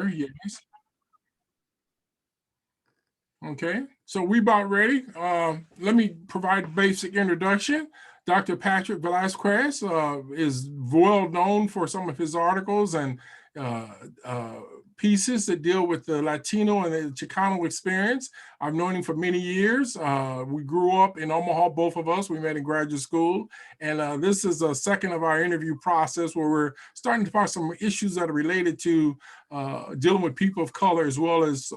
Yes. Okay, so we about ready. Let me provide a basic introduction. Dr. Patrick Velasquez is well known for some of his articles and uh, uh, pieces that deal with the Latino and the Chicano experience. I've known him for many years. We grew up in Omaha, both of us. We met in graduate school. And this is a second of our interview process where we're starting to find some issues that are related to dealing with people of color as well as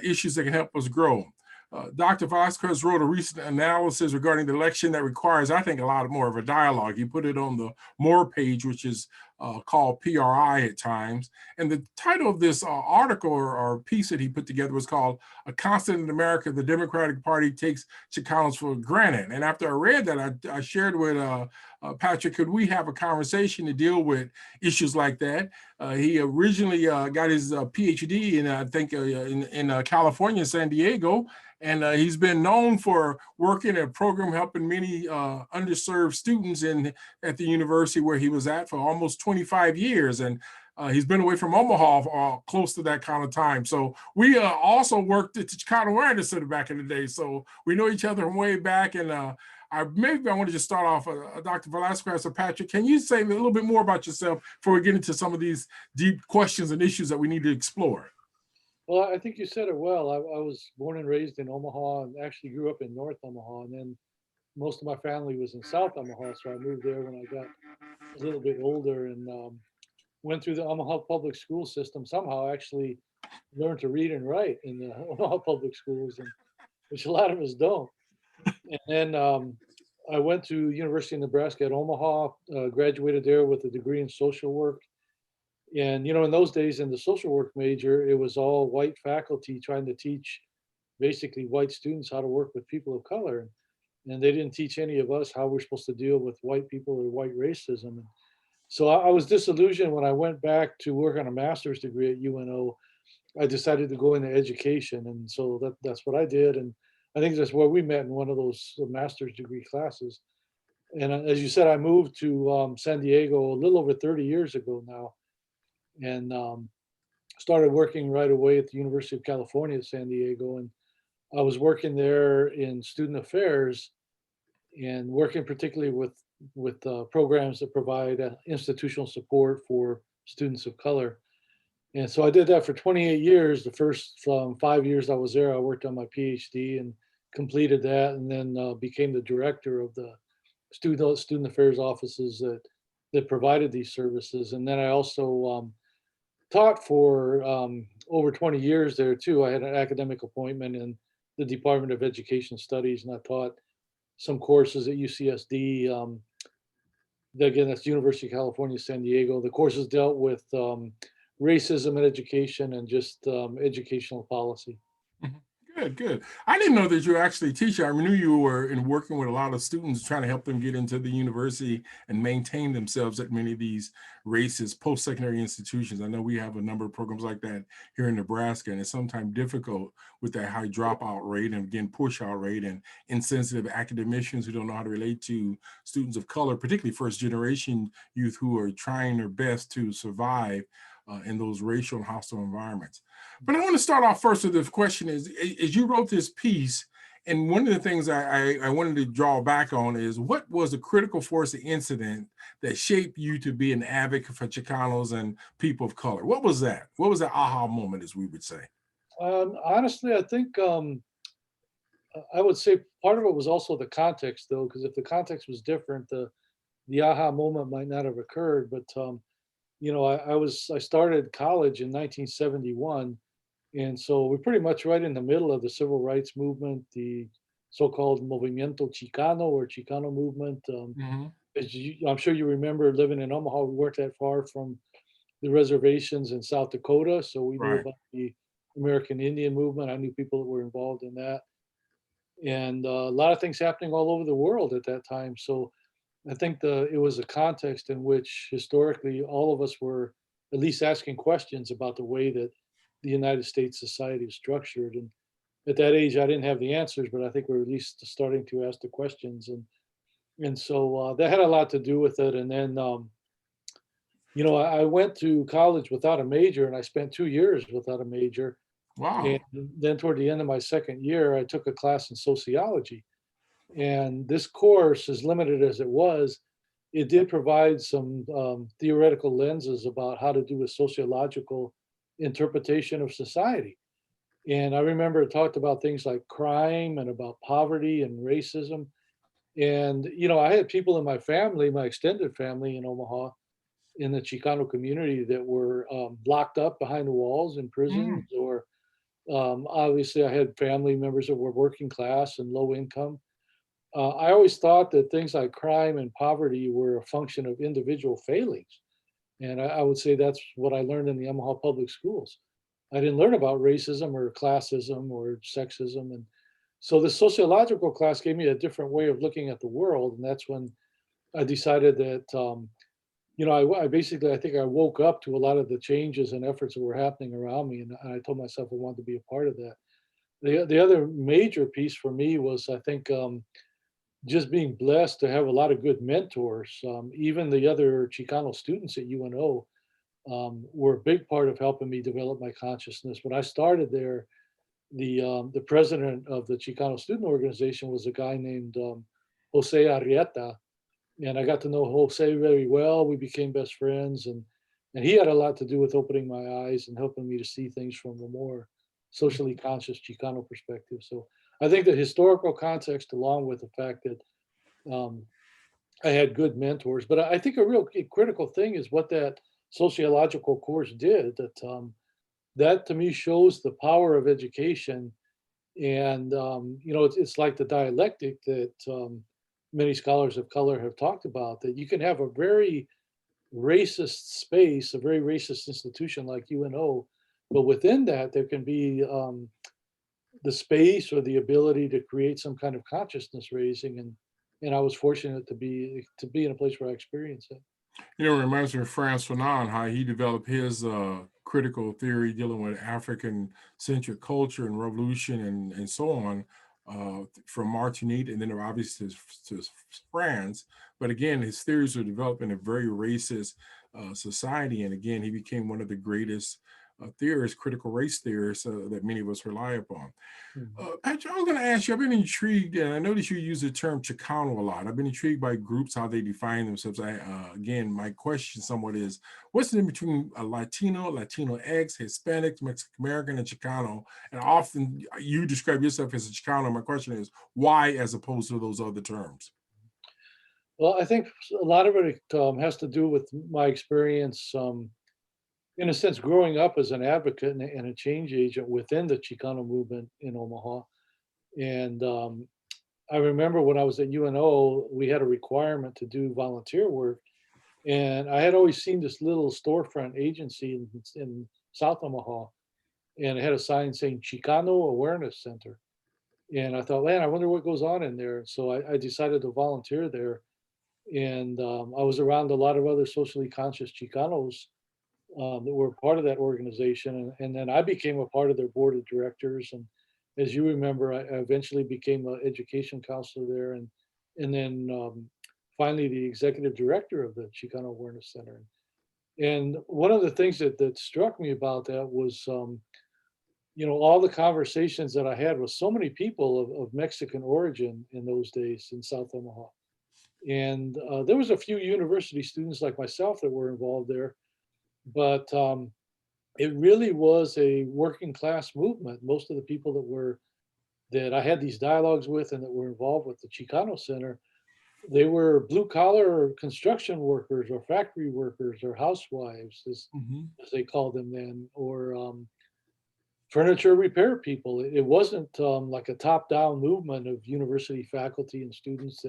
issues that can help us grow. Dr. Velasquez wrote a recent analysis regarding the election that requires, I think, a lot more of a dialogue. He put it on the More page, which is called PRI at times. And the title of this article or piece that he put together was called "A Constant in America, the Democratic Party Takes Chicanos for Granted." And after I read that, I shared with Patrick, could we have a conversation to deal with issues like that? He originally got his PhD in, I think, in California, San Diego. And he's been known for working at a program helping many underserved students at the university where he was at for almost 25 years. And he's been away from Omaha close to that kind of time. So we also worked at the Chicano Writer Center back in the day. So we know each other from way back. And maybe I want to just start off, Dr. Velasquez or Patrick, can you say a little bit more about yourself before we get into some of these deep questions and issues that we need to explore? Well, I think you said it well. I was born and raised in Omaha and actually grew up in North Omaha. And then most of my family was in South Omaha. So I moved there when I got a little bit older and went through the Omaha public school system. Somehow actually learned to read and write in the Omaha public schools, and which a lot of us don't. And then I went to University of Nebraska at Omaha, graduated there with a degree in social work. And, in those days in the social work major, it was all white faculty trying to teach basically white students how to work with people of color. And they didn't teach any of us how we're supposed to deal with white people or white racism. So I was disillusioned when I went back to work on a master's degree at UNO. I decided to go into education. And so that's what I did. And I think that's where we met in one of those master's degree classes. And as you said, I moved to San Diego a little over 30 years ago now, and started working right away at the University of California at San Diego. And I was working there in student affairs and working particularly with programs that provide institutional support for students of color. And so I did that for 28 years. The first 5 years I was there, I worked on my PhD and completed that, and then became the director of the student affairs offices that provided these services. And then I also taught for over 20 years there too. I had an academic appointment in the Department of Education Studies, and I taught some courses at UCSD. Again, that's University of California, San Diego. The courses dealt with racism in education and just educational policy. Mhm. Good, good. I didn't know that you were actually a teacher. I knew you were in working with a lot of students trying to help them get into the university and maintain themselves at many of these racist post-secondary institutions. I know we have a number of programs like that here in Nebraska, and it's sometimes difficult with that high dropout rate and again push out rate and insensitive academicians who don't know how to relate to students of color, particularly first generation youth who are trying their best to survive in those racial and hostile environments. But I want to start off first with this question is, as you wrote this piece, and one of the things I wanted to draw back on is what was the critical force of incident that shaped you to be an advocate for Chicanos and people of color? What was that? What was that aha moment, as we would say? Honestly, I think I would say part of it was also the context, though, because if the context was different, the aha moment might not have occurred. But I started college in 1971, and so we're pretty much right in the middle of the civil rights movement, the so-called Movimiento Chicano or Chicano movement. Hmm. I'm sure you remember living in Omaha. We weren't that far from the reservations in South Dakota, so we knew Right. about the American Indian movement. I knew people that were involved in that, and a lot of things happening all over the world at that time. So I think it was a context in which historically all of us were at least asking questions about the way that the United States society is structured. And at that age, I didn't have the answers, but I think we're at least starting to ask the questions. And so that had a lot to do with it. And then I went to college without a major, and I spent 2 years without a major. And Wow. then toward the end of my second year, I took a class in sociology. And this course, as limited as it was, it did provide some theoretical lenses about how to do a sociological interpretation of society. And I remember it talked about things like crime and about poverty and racism. And, I had people in my family, my extended family in Omaha, in the Chicano community that were locked up behind the walls in prisons, Mm, or obviously I had family members that were working class and low income. I always thought that things like crime and poverty were a function of individual failings. And I would say that's what I learned in the Omaha public schools. I didn't learn about racism or classism or sexism. And so the sociological class gave me a different way of looking at the world. And that's when I decided that, I basically, I think I woke up to a lot of the changes and efforts that were happening around me. And I told myself I wanted to be a part of that. The other major piece for me was, I think, just being blessed to have a lot of good mentors. Even the other Chicano students at UNO were a big part of helping me develop my consciousness. When I started there, the president of the Chicano student organization was a guy named Jose Arrieta, and I got to know Jose very well. We became best friends, and he had a lot to do with opening my eyes and helping me to see things from a more socially conscious Chicano perspective. So I think the historical context, along with the fact that um, I had good mentors, but I think a real critical thing is what that sociological course did. That to me shows the power of education, and it's like the dialectic that many scholars of color have talked about. That you can have a very racist space, a very racist institution like UNO, but within that there can be the space or the ability to create some kind of consciousness raising, and I was fortunate to be in a place where I experienced it. It reminds me of Frantz Fanon, how he developed his critical theory dealing with African centric culture and revolution and so on, from Martinique and then obviously to France. But again, his theories were developed in a very racist society. And again, he became one of the greatest theorists, critical race theorists that many of us rely upon. Mhm. Patrick, I was going to ask you, I've been intrigued, and I noticed you use the term Chicano a lot. I've been intrigued by groups, how they define themselves. Again, my question somewhat is, what's the difference between a Latino, Latinx, Hispanic, Mexican American, and Chicano? And often you describe yourself as a Chicano. My question is, why as opposed to those other terms? Well, I think a lot of it has to do with my experience, in a sense, growing up as an advocate and a change agent within the Chicano movement in Omaha. And I remember when I was at UNO, we had a requirement to do volunteer work. And I had always seen this little storefront agency in South Omaha, and it had a sign saying Chicano Awareness Center. And I thought, man, I wonder what goes on in there. So I decided to volunteer there. And I was around a lot of other socially conscious Chicanos that were part of that organization. And then I became a part of their board of directors. And as you remember, I eventually became an education counselor there, and then finally the executive director of the Chicano Awareness Center. And one of the things that struck me about that was, all the conversations that I had with so many people of Mexican origin in those days in South Omaha. And there was a few university students like myself that were involved there, but it really was a working class movement. Most of the people that I had these dialogues with and that were involved with the Chicano Center, they were blue collar construction workers or factory workers or housewives, Mhm. as they called them then, or furniture repair people. It wasn't like a top down movement of university faculty and students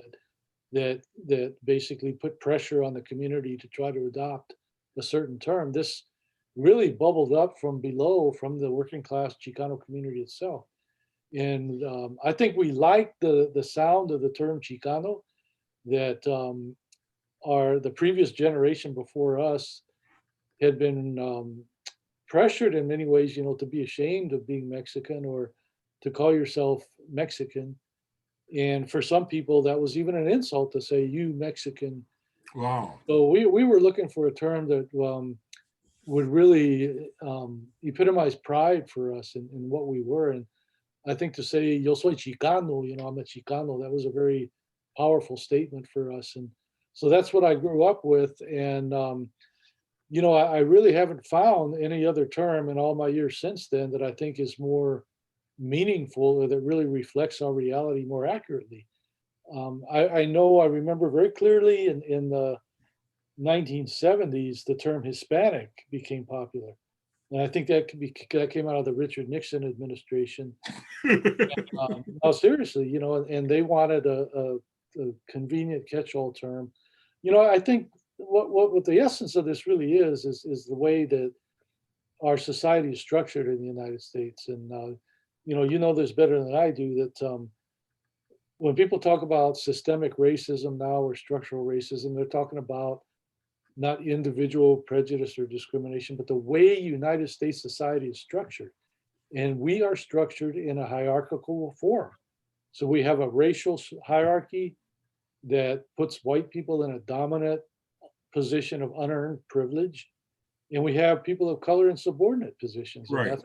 that basically put pressure on the community to try to adopt a certain term. This really bubbled up from below, from the working class Chicano community itself. And I think we liked the sound of the term Chicano, that the previous generation before us had been pressured in many ways, to be ashamed of being Mexican or to call yourself Mexican. And for some people, that was even an insult to say, you Mexican. Wow. So we were looking for a term that would really epitomize pride for us in what we were. And I think to say "Yo soy Chicano," I'm a Chicano, that was a very powerful statement for us. And so that's what I grew up with. And I really haven't found any other term in all my years since then that I think is more meaningful or that really reflects our reality more accurately. I know I remember very clearly in the 1970s, the term Hispanic became popular. And I think that came out of the Richard Nixon administration. No, seriously, and they wanted a convenient catch-all term. I think what the essence of this really is the way that our society is structured in the United States. And this better than I do that when people talk about systemic racism now or structural racism, they're talking about not individual prejudice or discrimination, but the way United States society is structured. And we are structured in a hierarchical form. So we have a racial hierarchy that puts white people in a dominant position of unearned privilege. And we have people of color in subordinate positions. And Right. that's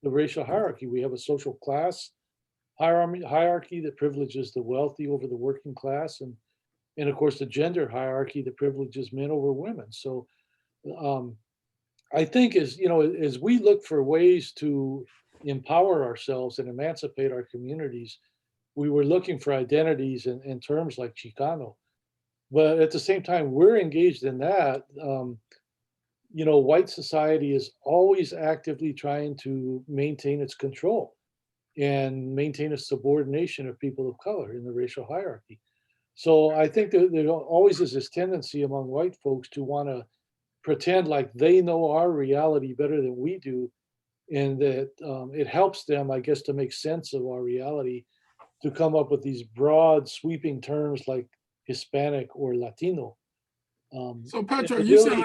the racial hierarchy. We have a social class hierarchy that privileges the wealthy over the working class. And of course, the gender hierarchy that privileges men over women. So um, I think as we look for ways to empower ourselves and emancipate our communities, we were looking for identities in terms like Chicano. But at the same time, we're engaged in that. White society is always actively trying to maintain its control and maintain a subordination of people of color in the racial hierarchy. So I think that there always is this tendency among white folks to want to pretend like they know our reality better than we do, and that it helps them, I guess, to make sense of our reality, to come up with these broad, sweeping terms like Hispanic or Latino. So, And Petra, really,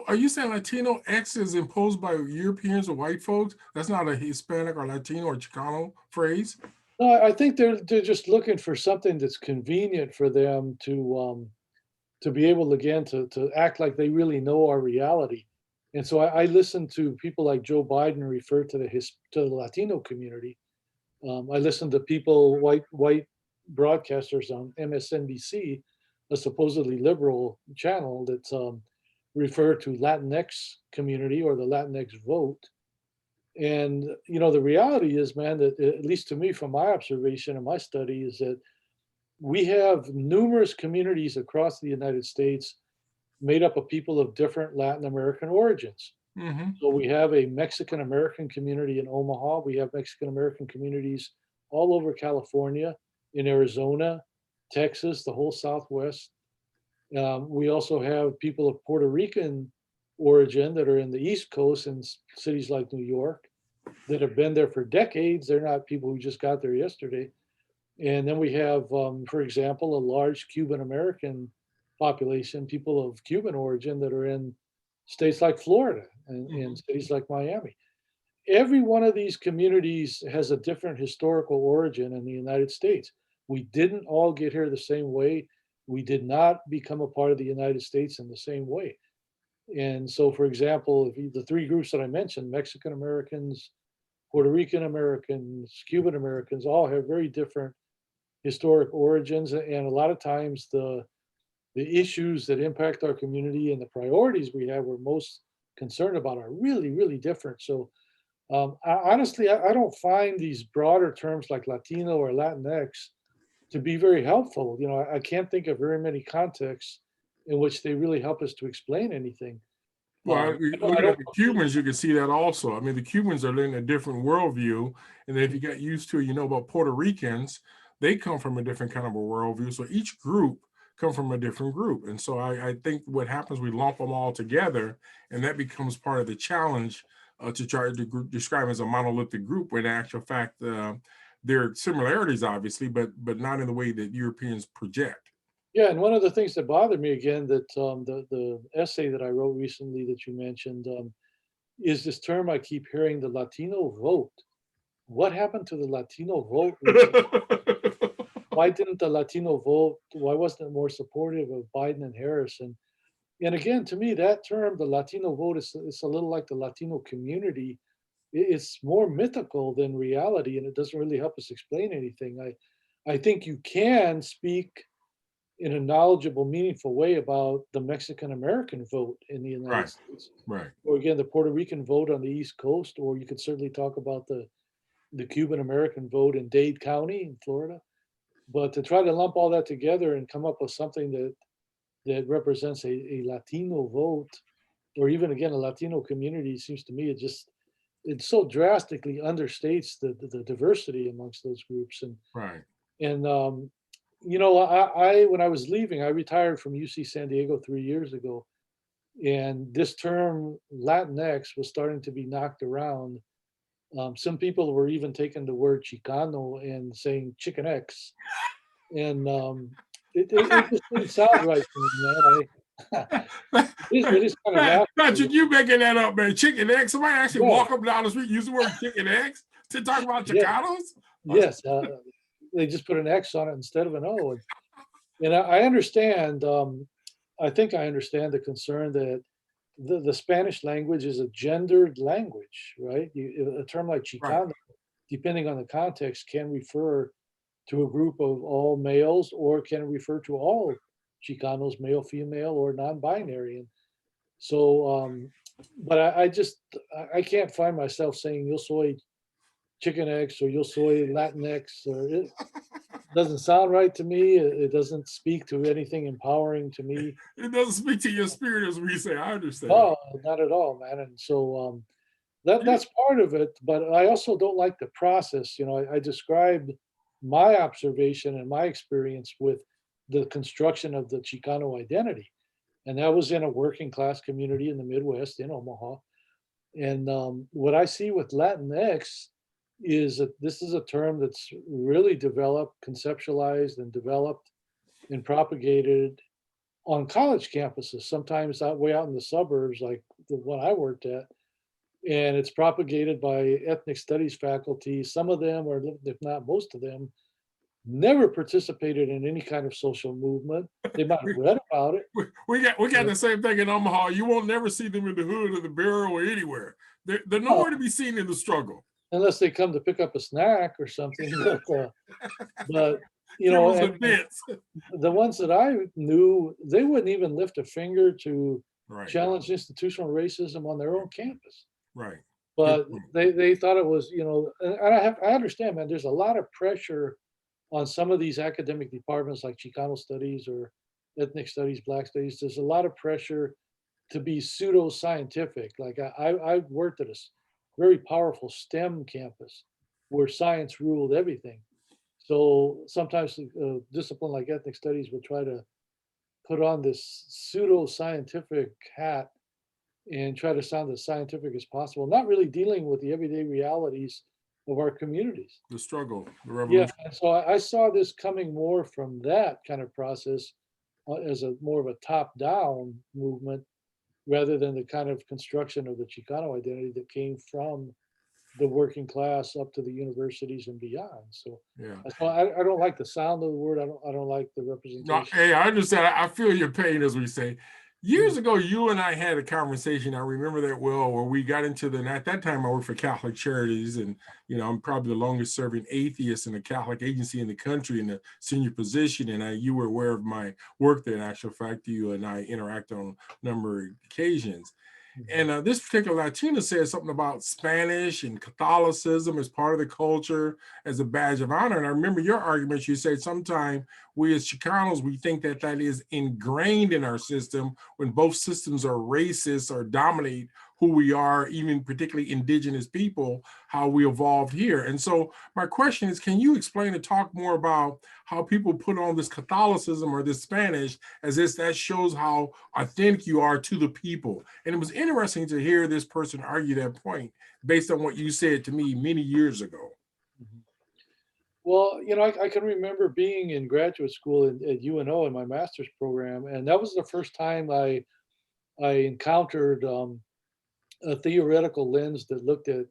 Are you saying Latino X is imposed by Europeans or white folks? That's not a Hispanic or Latino or Chicano phrase. no, I think they're just looking for something that's convenient for them to be able again to act like they really know our reality. And so I listen to people like Joe Biden refer to to the Latino community. I listen to people, white broadcasters on MSNBC, a supposedly liberal channel that's refer to Latinx community or the Latinx vote. And the reality is, man, that at least to me, from my observation and my study, is that we have numerous communities across the United States made up of people of different Latin American origins. Hmm. So we have a Mexican American community in Omaha. We have Mexican American communities all over California, in Arizona, Texas, the whole Southwest. We also have people of Puerto Rican origin that are in the East Coast in cities like New York that have been there for decades. They're not people who just got there yesterday. And then we have, for example, a large Cuban American population, people of Cuban origin that are in states like Florida and in Hmm. cities like Miami. Every one of these communities has a different historical origin in the United States. We didn't all get here the same way. We did not become a part of the United States in the same way. And so, for example, the three groups that I mentioned, Mexican Americans, Puerto Rican Americans, Cuban Americans, all have very different historic origins, and a lot of times the issues that impact our community and the priorities we have we're most concerned about are really really different. So honestly, I don't find these broader terms like Latino or Latinx to be very helpful. I can't think of very many contexts in which they really help us to explain anything. Well, I looking don't at the Cubans, you can see that also. I mean, the Cubans are in a different worldview. And then if you get used to, about Puerto Ricans, they come from a different kind of a worldview. So each group come from a different group. And so I think what happens, we lump them all together, and that becomes part of the challenge to try to describe as a monolithic group, when in actual fact, there are similarities, obviously, but not in the way that Europeans project. Yeah, and one of the things that bothered me again, that the essay that I wrote recently that you mentioned, is this term I keep hearing, the Latino vote. What happened to the Latino vote recently? why didn't the Latino vote? Why wasn't it more supportive of Biden and Harris? And again, to me, that term, the Latino vote, is a little like the Latino community. It's more mythical than reality, and it doesn't really help us explain anything. I think you can speak in a knowledgeable, meaningful way about the Mexican American vote in the United Right. States, Right. or again, the Puerto Rican vote on the East Coast, or you could certainly talk about the Cuban American vote in Dade County in Florida. But to try to lump all that together and come up with something that represents a Latino vote, or even again a Latino community, seems to me it so drastically understates the diversity amongst those groups. Right. And you know, I when I was leaving, I retired from UC San Diego 3 years ago, and this term Latinx was starting to be knocked around. Some people were even taking the word Chicano and saying Chicken X, and it just didn't sound right to me, man. It is kind of laughable. Patrick, you making that up, man. Chicken eggs. Somebody actually Yeah, walk up down the street, use the word chicken eggs to talk about yeah, Chicanos? yes. They just put an X on it instead of an O, and I understand. I think I understand the concern that the Spanish language is a gendered language, right? A term like Right. Chicano, depending on the context, can refer to a group of all males, or can refer to all Chicanos, male, female, or non-binary. And so, but I just I can't find myself saying yo soy chicken X or yo soy Latinx, or it doesn't sound right to me. It doesn't speak to anything empowering to me. It doesn't speak to your spirit, as we say. I understand. No, not at all, man. And so You, that's part of it. But I also don't like the process. You know, I described my observation and my experience with the construction of the Chicano identity, and that was in a working class community in the Midwest in Omaha. And what I see with Latinx is that this is a term that's really developed, conceptualized, and developed and propagated on college campuses, sometimes out way out in the suburbs, like the one I worked at. And it's propagated by ethnic studies faculty. Some of them, or if not most of them, never participated in any kind of social movement. They might have we, read about it. we got the same thing in Omaha. You won't never see them in the hood or the barrel or anywhere. They're Oh, nowhere to be seen in the struggle. unless they come to pick up a snack or something. But you know, Kibbles and and bits. the ones that I knew, they wouldn't even lift a finger to Right. challenge institutional racism on their own campus. Right. Good But point. they thought it was, you know, and I understand, man. There's a lot of pressure on some of these academic departments like Chicano studies or ethnic studies, Black studies. There's a lot of pressure to be pseudo scientific. Like I worked at a very powerful STEM campus where science ruled everything. So sometimes a discipline like ethnic studies would try to put on this pseudo scientific hat and try to sound as scientific as possible, not really dealing with the everyday realities of our communities. The struggle, the Yeah, revolution. and so I saw this coming more from that kind of process as a more of a top-down movement rather than the kind of construction of the Chicano identity that came from the working class up to the universities and beyond. So Yeah. that's why I don't like the sound of the word. I don't like the No, representation. hey, I understand. I feel your pain, as we say. Years Mm. ago, you and I had a conversation. I remember that well, where we got into and at that time I worked for Catholic Charities, and I'm probably the longest serving atheist in a Catholic agency in the country in a senior position. And you were aware of my work there. In actual fact, you and I interacted on a number of occasions. Mhm. And this particular Latina said something about Spanish and Catholicism as part of the culture, as a badge of honor. And I remember your arguments. You said sometimes we as Chicanos, we think that that is ingrained in our system when both systems are racist or dominate who we are, even particularly indigenous people, how we evolved here. And so my question is, can you explain and talk more about how people put on this Catholicism or this Spanish as if that shows how authentic you are to the people? And it was interesting to hear this person argue that point based on what you said to me many years ago. Mhm. Well, you know, I can remember being in graduate school at UNO in my master's program, and that was the first time I encountered a theoretical lens that looked at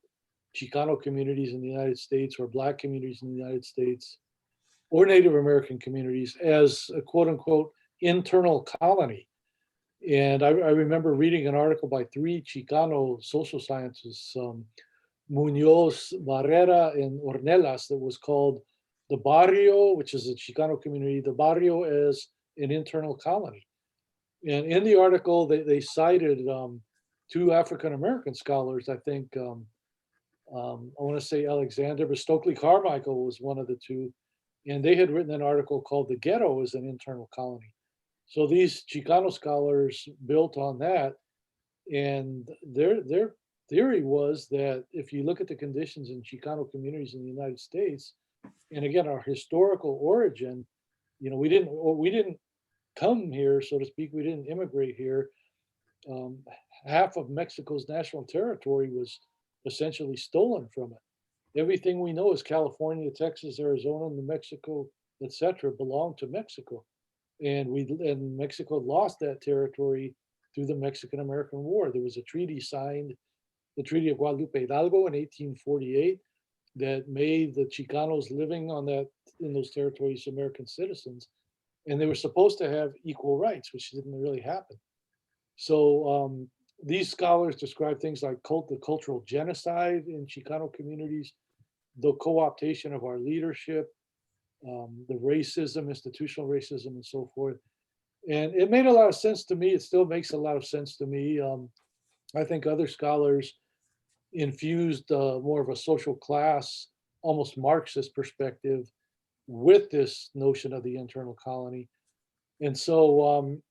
Chicano communities in the United States or Black communities in the United States, or Native American communities as a quote unquote internal colony. And I remember reading an article by three Chicano social scientists, Munoz, Barrera, and Ornelas, that was called the Barrio, which is a Chicano community, the Barrio as an internal colony. And in the article, they cited two African American scholars, I think, I want to say Alexander, but Stokely Carmichael was one of the two. And they had written an article called The Ghetto as an Internal Colony. So these Chicano scholars built on that. And their theory was that if you look at the conditions in Chicano communities in the United States, and again, our historical origin, we didn't come here, so to speak, we didn't immigrate here. Um, Half of Mexico's national territory was essentially stolen from it. Everything we know is California, Texas, Arizona, New Mexico, etc., belonged to Mexico, and Mexico lost that territory through the Mexican American War. There was a treaty signed, the Treaty of Guadalupe Hidalgo in 1848, that made the Chicanos living on that in those territories American citizens, and they were supposed to have equal rights, which didn't really happen. So these scholars describe things like the cultural genocide in Chicano communities, the co-optation of our leadership, the racism, institutional racism, and so forth. And it made a lot of sense to me. It still makes a lot of sense to me. I think other scholars infused more of a social class, almost Marxist perspective with this notion of the internal colony. And so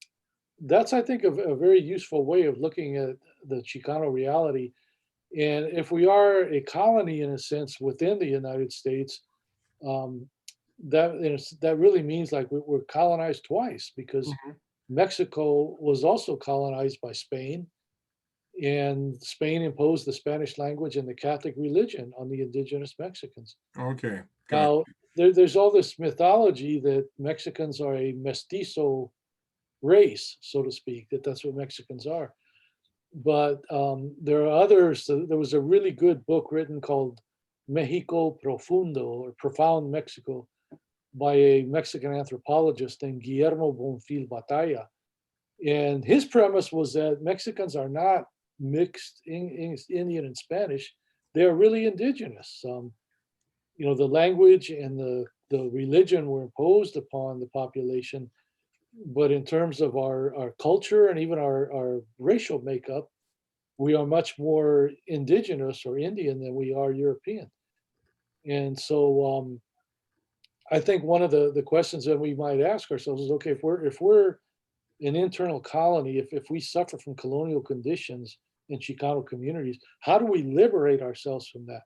that's, I think, a very useful way of looking at the Chicano reality. And if we are a colony, in a sense, within the United States, um, that really means like we're colonized twice, because Mhm. Mexico was also colonized by Spain, and Spain imposed the Spanish language and the Catholic religion on the indigenous Mexicans. Okay, got Now, there's all this mythology that Mexicans are a mestizo race, so to speak, that's what Mexicans are. But there are others. There was a really good book written called Mexico Profundo, or Profound Mexico, by a Mexican anthropologist named Guillermo Bonfil Batalla. And his premise was that Mexicans are not mixed Indian and Spanish. They're really indigenous. The language and the religion were imposed upon the population, but in terms of our culture and even our racial makeup, we are much more indigenous or Indian than we are European. And so I think one of the questions that we might ask ourselves is, okay, if we're an internal colony, if we suffer from colonial conditions in Chicano communities, how do we liberate ourselves from that?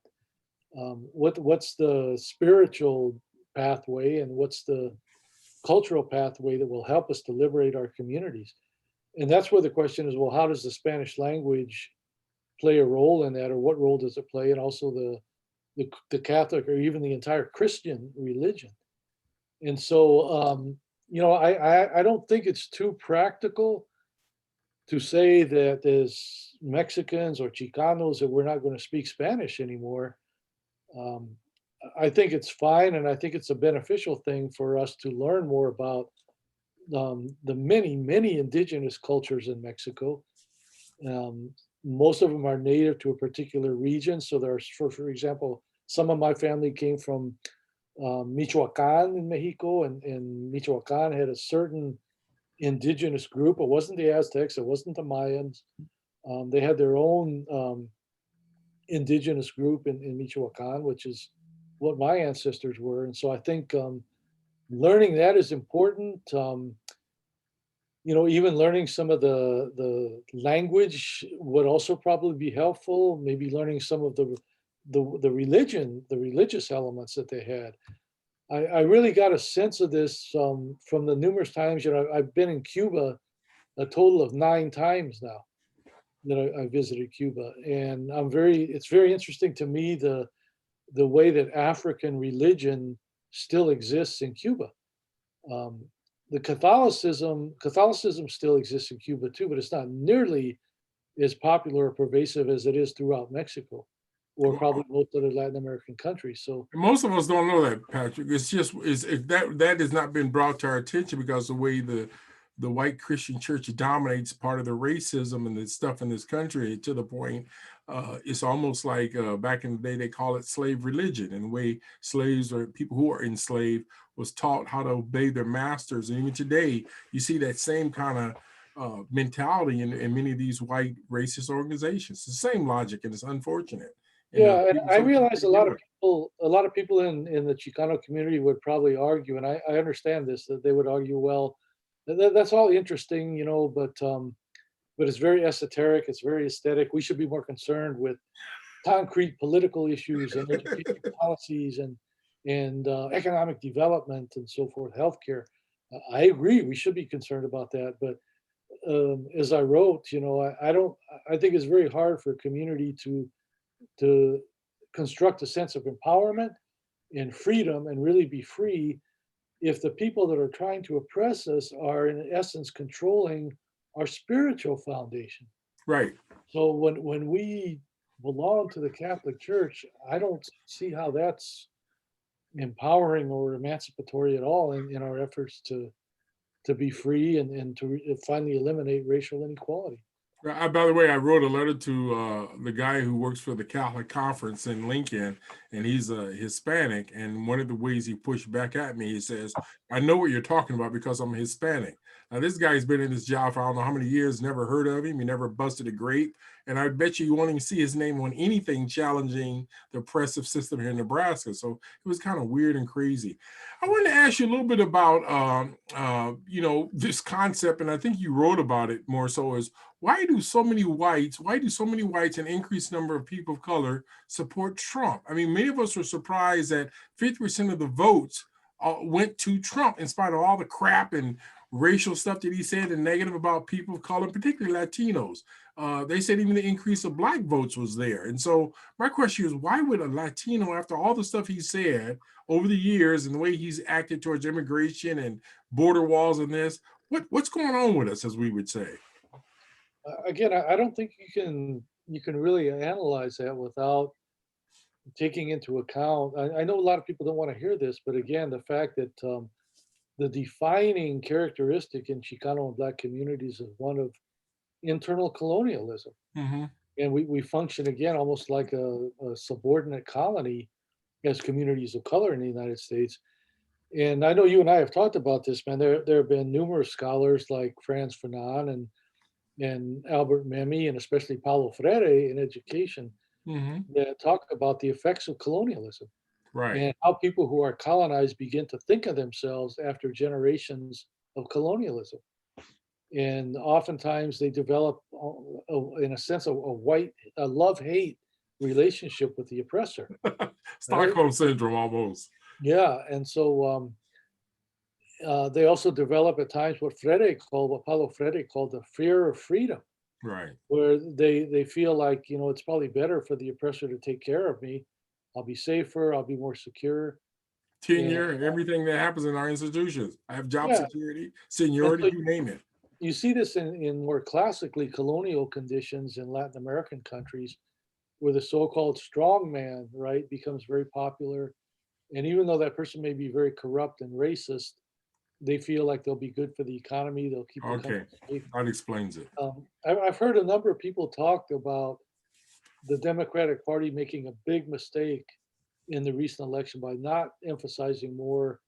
What's the spiritual pathway, and what's the cultural pathway that will help us to liberate our communities? And that's where the question is, well, how does the Spanish language play a role in that, or what role does it play? And also the Catholic or even the entire Christian religion. And so, I don't think it's too practical to say that as Mexicans or Chicanos that we're not going to speak Spanish anymore. Um, I think it's fine, and I think it's a beneficial thing for us to learn more about the many, many indigenous cultures in Mexico. Um, Most of them are native to a particular region. So there's, for example, some of my family came from Michoacan in Mexico, and Michoacan had a certain indigenous group. It wasn't the Aztecs, it wasn't the Mayans. They had their own indigenous group in Michoacan, which is what my ancestors were. And so I think learning that is important. Even learning some of the language would also probably be helpful. Maybe learning some of the religion, the religious elements that they had. I really got a sense of this from the numerous times. I've been in Cuba a total of 9 times now that I visited Cuba, and it's very interesting to me the way that African religion still exists in Cuba. Um, the Catholicism still exists in Cuba too, but it's not nearly as popular or pervasive as it is throughout Mexico. or Wow. probably most other Latin American countries. So Most of us don't know that, Patrick. It's just that has not been brought to our attention because the way the white Christian church dominates part of the racism and the stuff in this country to the point it's almost like back in the day they call it slave religion, and the way slaves or people who are enslaved was taught how to obey their masters. And even today, you see that same kind of mentality in many of these white racist organizations. It's the same logic, and it's unfortunate. And yeah, and people I sometimes realize ignore it. a lot of people in the Chicano community would probably argue, and I understand this, that they would argue, well, that's all interesting, but it's very esoteric, it's very aesthetic. We should be more concerned with concrete political issues and education policies and economic development and so forth, healthcare. I agree, we should be concerned about that, but as I wrote, I don't. I think it's very hard for a community to construct a sense of empowerment and freedom and really be free if the people that are trying to oppress us are in essence controlling our spiritual foundation. Right. So when we belong to the Catholic Church, I don't see how that's empowering or emancipatory at all in our efforts to be free and to finally eliminate racial inequality. By the way, I wrote a letter to the guy who works for the Catholic Conference in Lincoln, and he's a Hispanic. And one of the ways he pushed back at me, he says, "I know what you're talking about because I'm Hispanic." Now, this guy's been in this job for I don't know how many years, never heard of him. He never busted a grape. And I bet you won't even see his name on anything challenging the oppressive system here in Nebraska. So it was kind of weird and crazy. I wanted to ask you a little bit about, this concept, and I think you wrote about it more so as why do so many whites, an increased number of people of color, support Trump? I mean, many of us were surprised that 50% of the votes went to Trump in spite of all the crap and racial stuff that he said and negative about people of color, particularly Latinos. They said even the increase of black votes was there. And so my question is, why would a Latino, after all the stuff he said over the years and the way he's acted towards immigration and border walls and this, what's going on with us, as we would say? Again, I don't think you can really analyze that without taking into account. I know a lot of people don't want to hear this, but again, the fact that the defining characteristic in Chicano and Black communities is one of internal colonialism, Hmm. and we function again almost like a subordinate colony as communities of color in the United States. And I know you and I have talked about this, man. There have been numerous scholars like Franz Fanon and Albert Memmi, and especially Paulo Freire in education, Hmm. that talk about the effects of colonialism Right. and how people who are colonized begin to think of themselves after generations of colonialism. And oftentimes they develop, in a sense, a love-hate relationship with the oppressor, right? Stockholm syndrome almost. Yeah, and so they also develop at times what Paulo Freire called the fear of freedom, Right. where they feel like, it's probably better for the oppressor to take care of me. I'll be safer, I'll be more secure. And Tenure and everything that happens in our institutions. I have job yeah, security, and seniority, so you name it. you see this in more classically colonial conditions in Latin American countries, where the so-called strong man, right, becomes very popular. And even though that person may be very corrupt and racist, they feel like they'll be good for the economy, they'll keep the Okay, country safe. that explains it. I've heard a number of people talk about the Democratic Party making a big mistake in the recent election by not emphasizing more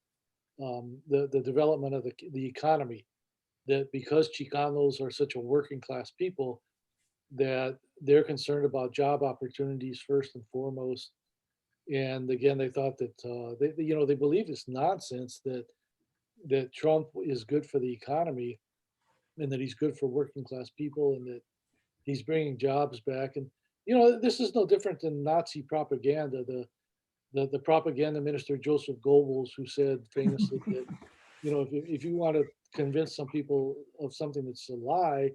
the development of the economy. That because Chicanos are such a working class people, that they're concerned about job opportunities first and foremost. And again, they thought that they believe this nonsense that Trump is good for the economy and that he's good for working class people and that he's bringing jobs back. And this is no different than Nazi propaganda. The propaganda minister Joseph Goebbels, who said famously that if you want to convince some people of something that's a lie,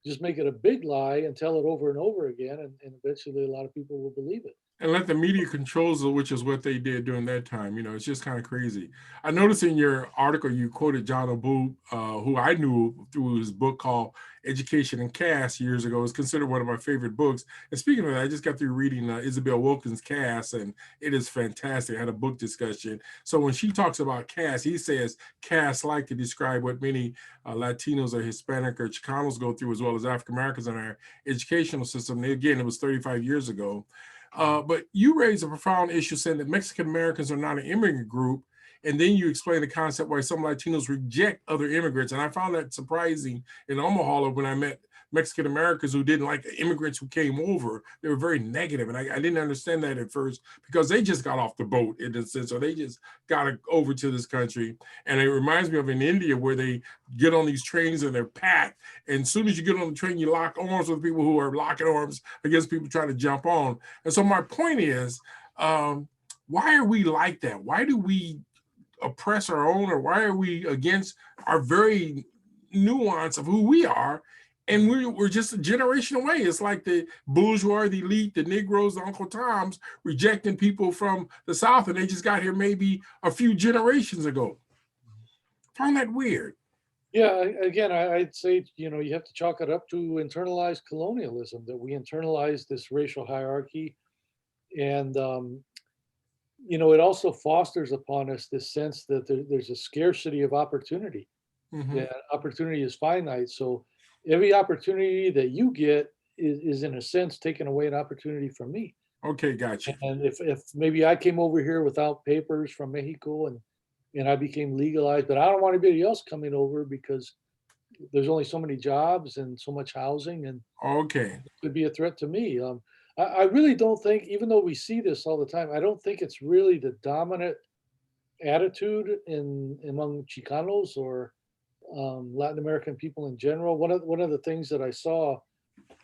just make it a big lie and tell it over and over again, and eventually a lot of people will believe it. and let the media controls it, which is what they did during that time. It's just kind of crazy. I noticed in your article you quoted John Abu, who I knew through his book called Education and Caste years ago. It's considered one of my favorite books. And speaking of that, I just got through reading Isabel Wilkins' Caste, and it is fantastic. I had a book discussion. So when she talks about caste, he says caste like to describe what many Latinos or Hispanic or Chicanos go through, as well as African Americans in our educational system. And again, it was 35 years ago. But you raise a profound issue saying that Mexican Americans are not an immigrant group. And then you explain the concept why some Latinos reject other immigrants. And I found that surprising in Omaha when I met Mexican Americans who didn't like the immigrants who came over. They were very negative. And I didn't understand that at first because they just got off the boat in a sense, or they just got over to this country. And it reminds me of in India where they get on these trains and they're packed. And as soon as you get on the train, you lock arms with people who are locking arms against people trying to jump on. And so my point is, why are we like that? Why do we oppress our own, or why are we against our very nuance of who we are? And we're just a generation away. It's like the bourgeois, the elite, the Negroes, the Uncle Toms rejecting people from the South, and they just got here maybe a few generations ago. Find that weird. Yeah, again, I'd say, you have to chalk it up to internalized colonialism, that we internalize this racial hierarchy. And, it also fosters upon us this sense that there's a scarcity of opportunity. Mhm. Yeah, opportunity is finite. So every opportunity that you get is in a sense taking away an opportunity from me. Okay, got you. And if maybe I came over here without papers from Mexico and I became legalized, but I don't want anybody else coming over because there's only so many jobs and so much housing, and Okay. it could be a threat to me. I really don't think, even though we see this all the time, I don't think it's really the dominant attitude in among Chicanos or Latin American people in general. One of the things that I saw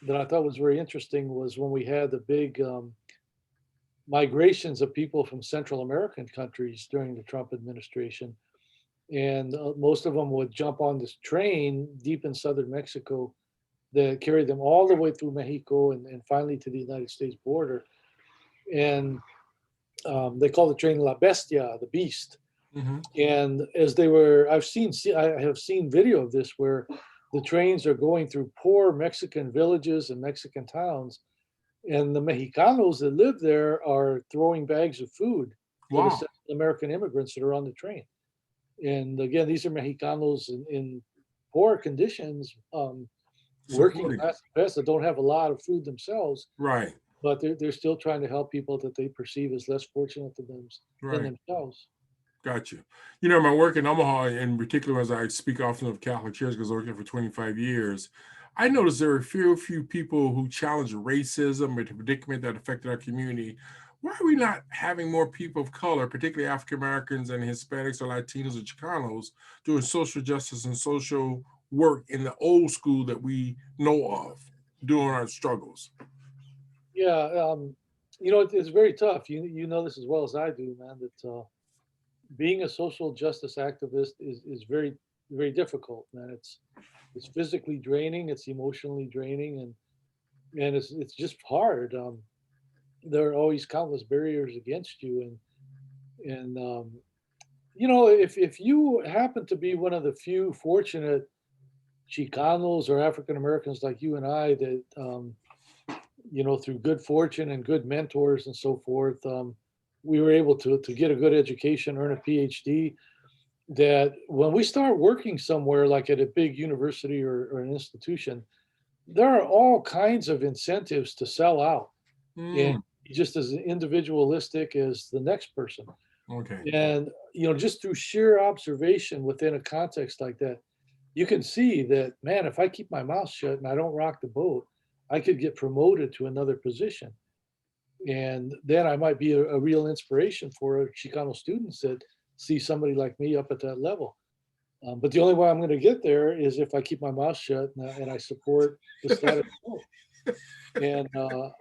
that I thought was very interesting was when we had the big migrations of people from Central American countries during the Trump administration, and most of them would jump on this train deep in southern Mexico that carried them all the way through Mexico and finally to the United States border. And they call the train La Bestia, the beast. Mhm. And as they were, I have seen video of this where the trains are going through poor Mexican villages and Mexican towns, and the Mexicanos that live there are throwing bags of food for the Wow. Central American immigrants that are on the train. And again, these are Mexicanos in poor conditions, working Supporting. class at best, that don't have a lot of food themselves, Right. but they're still trying to help people that they perceive as less fortunate than Right. themselves. Got you. My work in Omaha, in particular, as I speak often of Catholic church because I worked there for 25 years, I noticed there are few people who challenge racism or the predicament that affected our community. Why are we not having more people of color, particularly African Americans and Hispanics or Latinos or Chicanos, doing social justice and social work in the old school that we know of during our struggles? Yeah, it's very tough. You know this as well as I do, man. That being a social justice activist is very difficult, man. It's physically draining, it's emotionally draining, and it's just hard. There are always countless barriers against you, and if you happen to be one of the few fortunate Chicanos or African Americans like you and I that through good fortune and good mentors and so forth, we were able to get a good education, earn a PhD. That when we start working somewhere like at a big university or an institution, there are all kinds of incentives to sell out, and Mm, just as individualistic as the next person. okay. And just through sheer observation within a context like that, you can see that, man, if I keep my mouth shut and I don't rock the boat, I could get promoted to another position. And then I might be a real inspiration for Chicano students that see somebody like me up at that level. But the only way I'm going to get there is if I keep my mouth shut and I support the status quo. And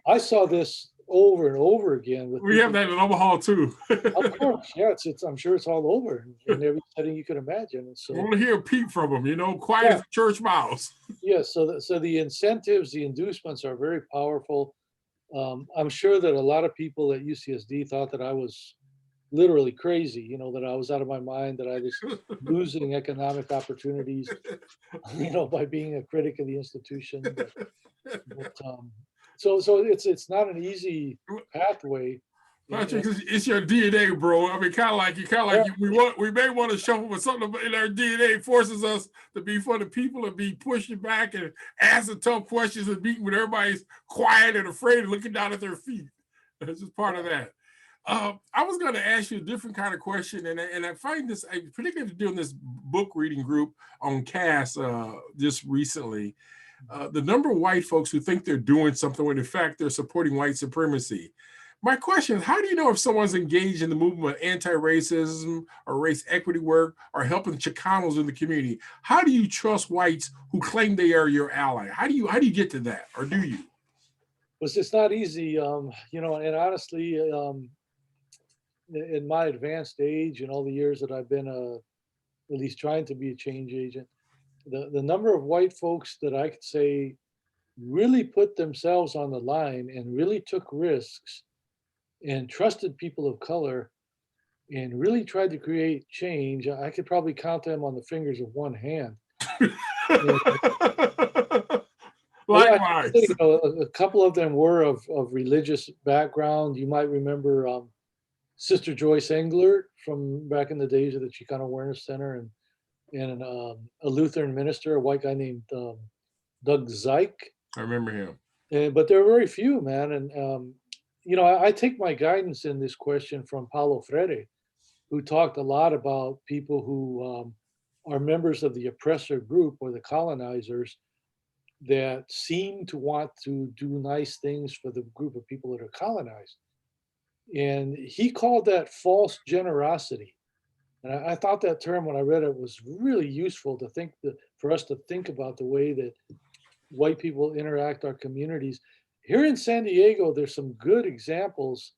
I saw this over and over again with We have people. that in Omaha too. Of course, yeah, I'm sure it's all over in every setting you can imagine. And I so, want to hear a peep from them, quiet yeah, as a church mouse. yeah. So the incentives, the inducements are very powerful. I'm sure that a lot of people at UCSD thought that I was literally crazy, that I was out of my mind, that I was losing economic opportunities, by being a critic of the institution. But so it's not an easy pathway. Patrick, And it's your DNA, bro. I mean, yeah, we may want to shuffle, but something in our DNA forces us to be for the people and be pushing back and asking tough questions and being when everybody's quiet and afraid and looking down at their feet. That's just part of that. I was going to ask you a different kind of question, and I find this, particularly doing this book reading group on CAS just recently. The number of white folks who think they're doing something when in fact they're supporting white supremacy. My question is, how do you know if someone's engaged in the movement of anti-racism or race equity work or helping Chicanos in the community? How do you trust whites who claim they are your ally? How do you get to that, or do you? it's not easy, and honestly, in my advanced age and all the years that I've been at least trying to be a change agent, the number of white folks that I could say really put themselves on the line and really took risks and trusted people of color and really tried to create change, I could probably count them on the fingers of one hand. And, but I think that, Likewise. a couple of them were of religious background. You might remember Sister Joyce Englert from back in the days of the Chicano Awareness Center, and a Lutheran minister, a white guy named Doug Zeich. I remember him. But there are very few, man. And I take my guidance in this question from Paulo Freire, who talked a lot about people who are members of the oppressor group or the colonizers that seem to want to do nice things for the group of people that are colonized. And he called that false generosity. And I thought that term when I read it was really useful to think that for us to think about the way that white people interact our communities. Here in San Diego, there's some good examples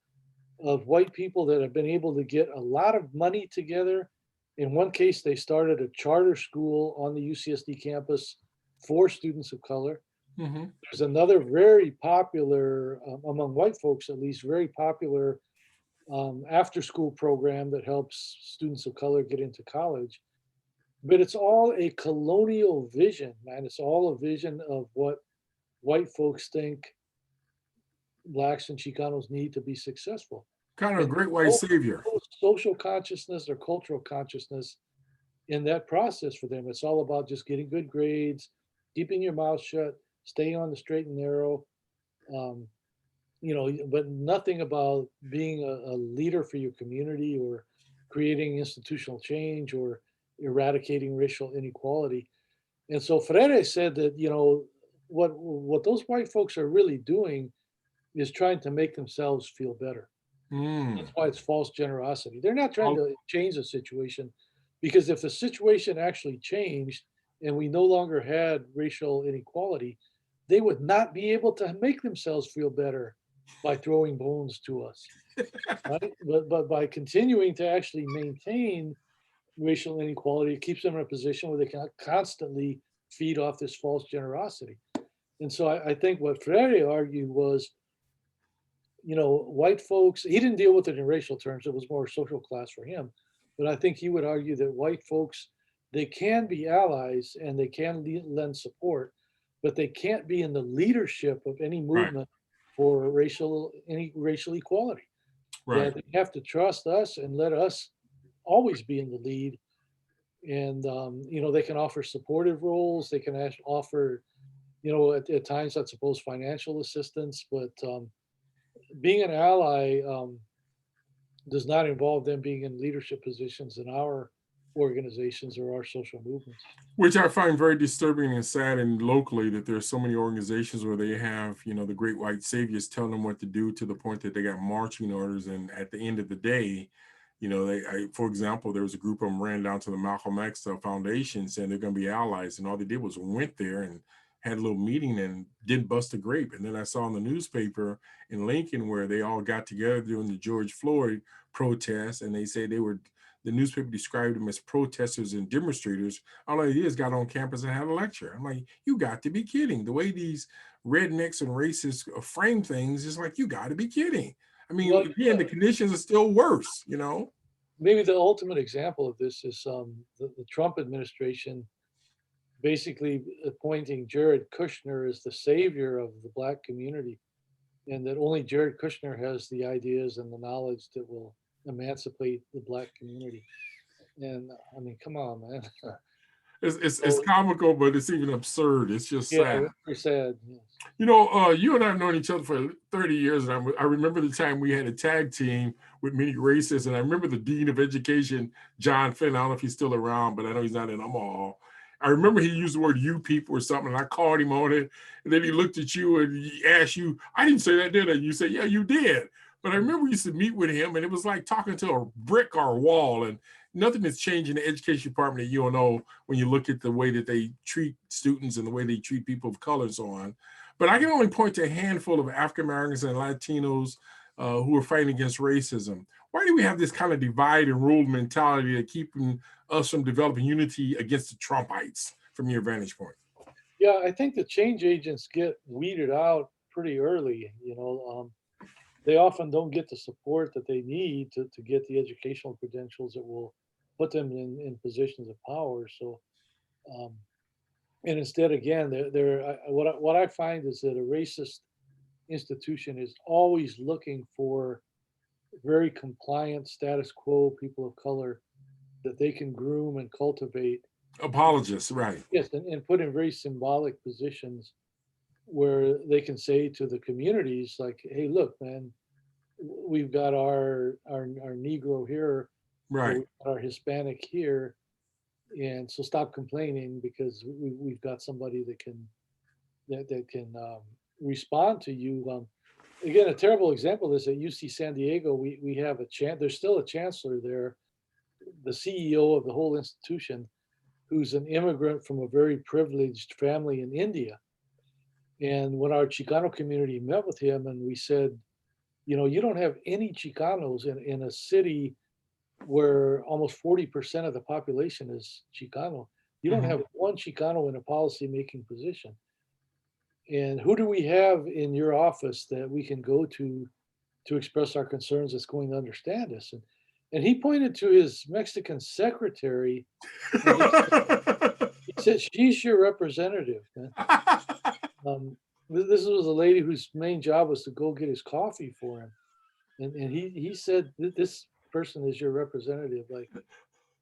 of white people that have been able to get a lot of money together. In one case, they started a charter school on the UCSD campus for students of color. Mm-hmm. There's another very popular, among white folks at least, very popular after school program that helps students of color get into college. But it's all a colonial vision, man. It's all a vision of what white folks think blacks and Chicanos need to be successful. Kind of a And great white savior. no social consciousness or cultural consciousness in that process for them. It's all about just getting good grades, keeping your mouth shut, staying on the straight and narrow, um, but nothing about being a leader for your community or creating institutional change or eradicating racial inequality. And so Freire said that, what those white folks are really doing is trying to make themselves feel better. That's Mm. why it's false generosity. They're not trying to change the situation, because if the situation actually changed and we no longer had racial inequality, they would not be able to make themselves feel better by throwing bones to us, right? But by continuing to actually maintain racial inequality, it keeps them in a position where they can constantly feed off this false generosity. And so I think what Freire argued was, white folks, he didn't deal with it in racial terms, it was more social class for him. But I think he would argue that white folks, they can be allies and they can lend support, but they can't be in the leadership of any Right. movement for any racial equality. Right. That they have to trust us and let us always be in the lead. And they can offer supportive roles, they can offer, at times I suppose financial assistance, but being an ally does not involve them being in leadership positions in our organizations or our social movements. Which I find very disturbing and sad, and locally that there's so many organizations where they have, the great white saviors telling them what to do to the point that they got marching orders. And at the end of the day, for example, there was a group of them ran down to the Malcolm X Foundation saying they're going to be allies. And all they did was went there and had a little meeting and didn't bust a grape. And then I saw in the newspaper in Lincoln where they all got together during the George Floyd protests, and they say they were the newspaper described them as protesters and demonstrators. All they did is got on campus and had a lecture. I'm like, you got to be kidding. The way these rednecks and racists frame things is like, you got to be kidding. I mean, Well, again, the conditions are still worse, you know? maybe the ultimate example of this is the Trump administration basically appointing Jared Kushner as the savior of the Black community, and that only Jared Kushner has the ideas and the knowledge that will emancipate the Black community. And I mean, come on, man. It's So, comical, but it's even absurd. It's just yeah, sad. very sad. Yes. You know, you and I have known each other for 30 years, and I remember the time we had a tag team with many racists, and I remember the Dean of Education, John Finn. I don't know if he's still around, but I know he's not in Omaha. I remember he used the word "you people" or something, and I called him on it, and then he looked at you and he asked you, I didn't say that, did I? You said, yeah, you did. But I remember we used to meet with him, and it was like talking to a brick or a wall, and nothing has changed in the education department at UNO when you look at the way that they treat students and the way they treat people of color and so on. But I can only point to a handful of African Americans and Latinos who are fighting against racism. Why do we have this kind of divide and rule mentality that keeping us from developing unity against the Trumpites from your vantage point? Yeah, I think the change agents get weeded out pretty early. They often don't get the support that they need to get the educational credentials that will put them in positions of power. So, um, and instead, again, what I find is that a racist institution is always looking for very compliant status quo people of color that they can groom and cultivate. Apologists, right. Yes, and put in very symbolic positions where they can say to the communities, like, "Hey, look, man, we've got our Negro here, or Right. we've got our Hispanic here, and so stop complaining because we've got somebody that can respond to you." Again, a terrible example is at UC San Diego. We have there's still a chancellor there, the CEO of the whole institution, who's an immigrant from a very privileged family in India. And when our Chicano community met with him, and we said, you don't have any Chicanos in a city where almost 40% of the population is Chicano. You don't Mhm. have one Chicano in a policy making position. And who do we have in your office that we can go to express our concerns that's going to understand us? And he pointed to his Mexican secretary, and he said, she's your representative, man. Um, this was a lady whose main job was to go get his coffee for him. And he said, This person is your representative. Like,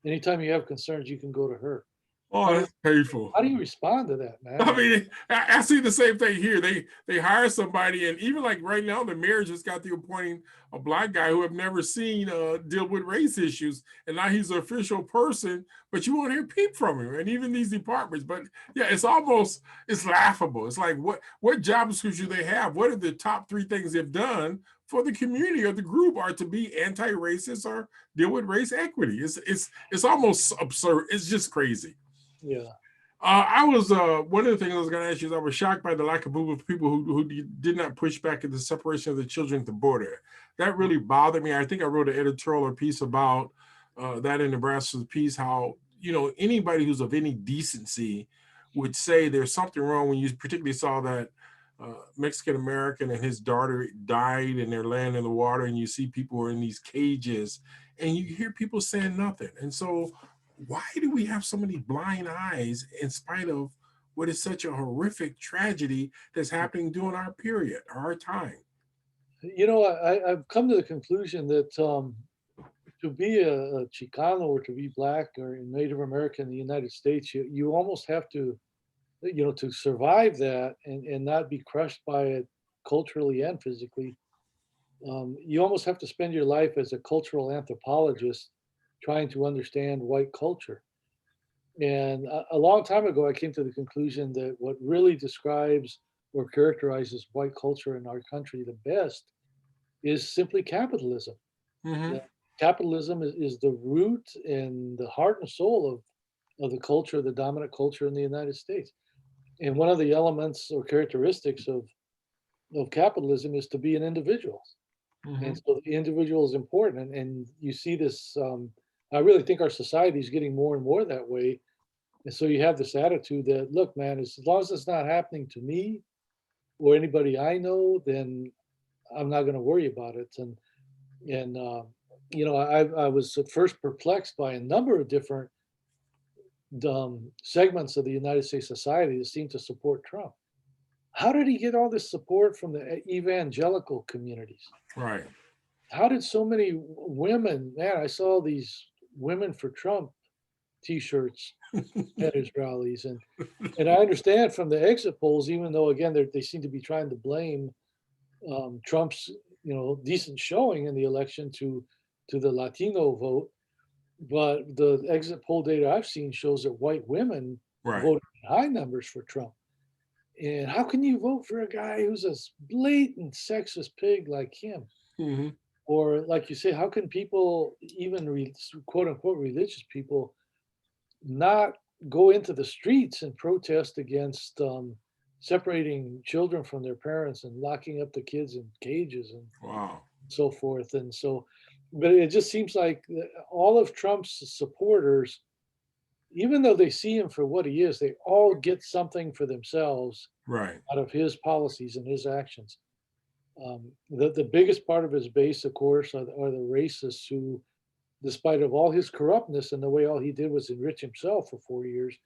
anytime you have concerns, you can go to her." Oh, I mean, that's painful. how do you respond to that, man? I mean, I see the same thing here. They hire somebody, and even like right now, the mayor just got through appointing a Black guy who I've never seen deal with race issues, and now he's an official person. But you won't hear peep from him, and even these departments. But yeah, it's laughable. It's like what job description they have? What are the top three things they've done for the community or the group are to be anti-racist or deal with race equity? It's almost absurd. It's just crazy. Yeah. I was one of the things I was going to ask you is I was shocked by the lack of movement of people who did not push back at the separation of the children at the border. That really bothered me. I think I wrote an editorial or piece about that in Nebraska's piece. How anybody who's of any decency would say there's something wrong when you particularly saw that Mexican American and his daughter died and they're laying in the water, and you see people are in these cages, and you hear people saying nothing. And so why do we have so many blind eyes in spite of what is such a horrific tragedy that's happening during our period, our time? I've come to the conclusion that to be a Chicano or to be Black or Native American in the United States, you almost have to, to survive that and not be crushed by it culturally and physically. You almost have to spend your life as a cultural anthropologist trying to understand white culture. And a long time ago, I came to the conclusion that what really describes or characterizes white culture in our country the best is simply capitalism. Hmm. That capitalism is the root and the heart and soul of the culture, the dominant culture in the United States. And one of the elements or characteristics of capitalism is to be an individual. And Hmm. so the individual is important. And you see this. I really think our society is getting more and more that way. And so you have this attitude that, look, man, as long as it's not happening to me or anybody I know, then I'm not going to worry about it. And I was at first perplexed by a number of different segments of the United States society that seem to support Trump. How did he get all this support from the evangelical communities? Right. How did so many women, man, I saw these women for Trump t-shirts at his rallies. And I understand from the exit polls, even though again they seem to be trying to blame Trump's decent showing in the election to the Latino vote, but the exit poll data I've seen shows that white women Right. voted in high numbers for Trump. And how can you vote for a guy who's a blatant sexist pig like him? Hmm. Or like you say, how can people, even quote unquote religious people, not go into the streets and protest against separating children from their parents and locking up the kids in cages and Wow. so forth? And so, but it just seems like all of Trump's supporters, even though they see him for what he is, they all get something for themselves Right. out of his policies and his actions. The biggest part of his base, of course, are the racists who, despite of all his corruptness and the way all he did was enrich himself for 4 years,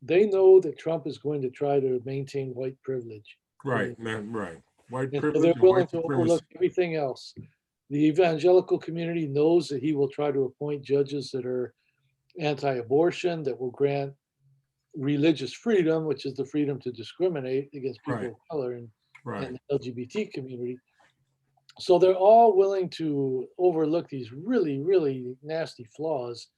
they know that Trump is going to try to maintain white privilege. Right. Right. White And so privilege they're and willing white to supremacy. overlook everything else. The evangelical community knows that he will try to appoint judges that are anti-abortion, that will grant religious freedom, which is the freedom to discriminate against people Right. of color and Right. the LGBT community. So they're all willing to overlook these really, really nasty flaws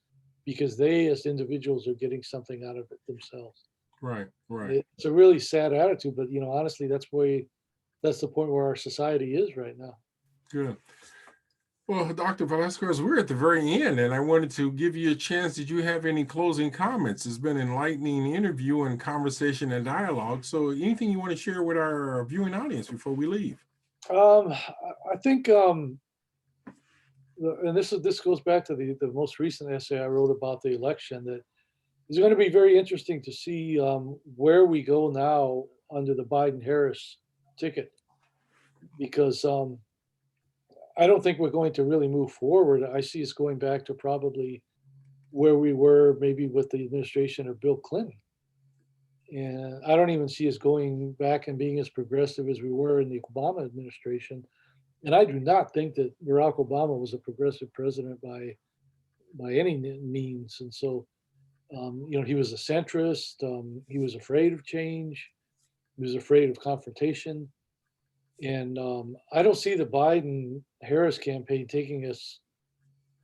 because they, as individuals, are getting something out of it themselves. Right. Right. It's a really sad attitude, but honestly, that's the point where our society is right now. Good. Well, Dr. Velasquez, we're at the very end, and I wanted to give you a chance. Did you have any closing comments? It's been an enlightening interview and conversation and dialogue. So, anything you want to share with our viewing audience before we leave? I think, and this goes back to the most recent essay I wrote about the election. That it's going to be very interesting to see where we go now under the Biden-Harris ticket, because I don't think we're going to really move forward. I see us going back to probably where we were maybe with the administration of Bill Clinton. And I don't even see us going back and being as progressive as we were in the Obama administration. And I do not think that Barack Obama was a progressive president by any means. And so, he was a centrist. He was afraid of change. He was afraid of confrontation. And I don't see the Biden Harris campaign taking us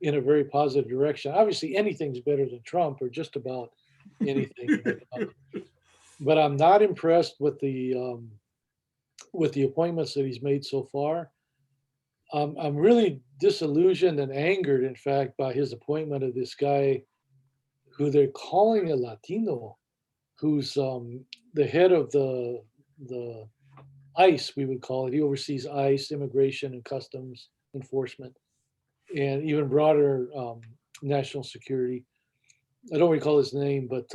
in a very positive direction. Obviously, anything's better than Trump, or just about anything. But I'm not impressed with the appointments that he's made so far. I'm really disillusioned and angered, in fact, by his appointment of this guy who they're calling a Latino, who's the head of the ICE, we would call it. He oversees ICE, immigration and customs enforcement, and even broader national security. I don't recall his name, but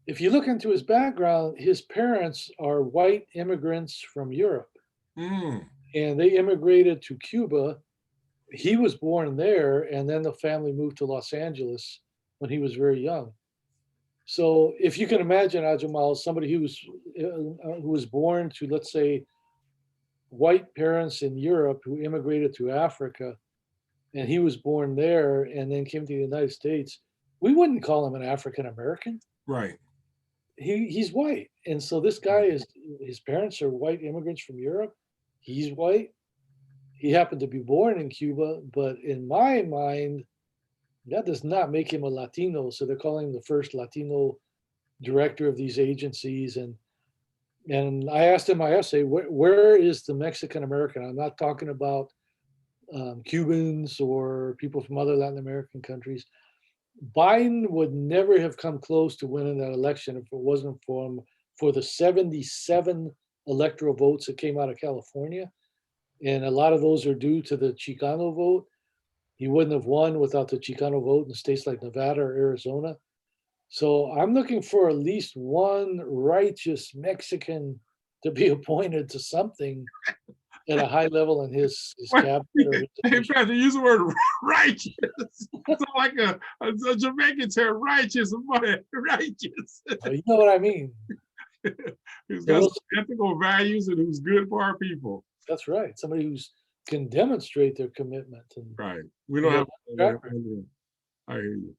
if you look into his background, his parents are white immigrants from Europe, Mm, and they immigrated to Cuba. He was born there, and then the family moved to Los Angeles when he was very young. So, if you can imagine, Ajamal, somebody who was born to, let's say, white parents in Europe who immigrated to Africa, and he was born there and then came to the United States, we wouldn't call him an African American. right. He's white, and so this guy is his parents are white immigrants from Europe. He's white. He happened to be born in Cuba, but in my mind, that does not make him a Latino. So they're calling him the first Latino director of these agencies. And I asked in my essay, where is the Mexican American? I'm not talking about Cubans or people from other Latin American countries. Biden would never have come close to winning that election if it wasn't for the 77 electoral votes that came out of California. And a lot of those are due to the Chicano vote. he wouldn't have won without the Chicano vote in states like Nevada or Arizona. So I'm looking for at least one righteous Mexican to be appointed to something at a high level in his Wait, cabinet or his hey, administration. Pastor, use the word righteous. It's like a Jamaican term, righteous, but righteous. Oh, you know what I mean? Who's So got we'll some ethical values and who's good for our people. That's right. Somebody who's can demonstrate their commitment Right. We and don't their have track that. record. I hear you.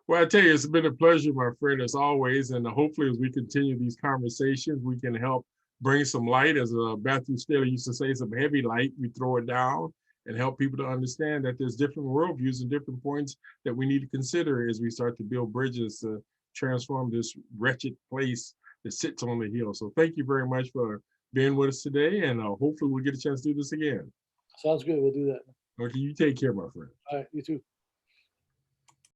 Well, I tell you, it's been a pleasure, my friend, as always. And hopefully, as we continue these conversations, we can help bring some light. As Matthew Staley used to say, some heavy light, we throw it down and help people to understand that there's different worldviews and different points that we need to consider as we start to build bridges to transform this wretched place that sits on the hill. So thank you very much for being with us today. And hopefully we'll get a chance to do this again. Sounds good. We'll do that. Okay, you take care, my friend. All right. You too.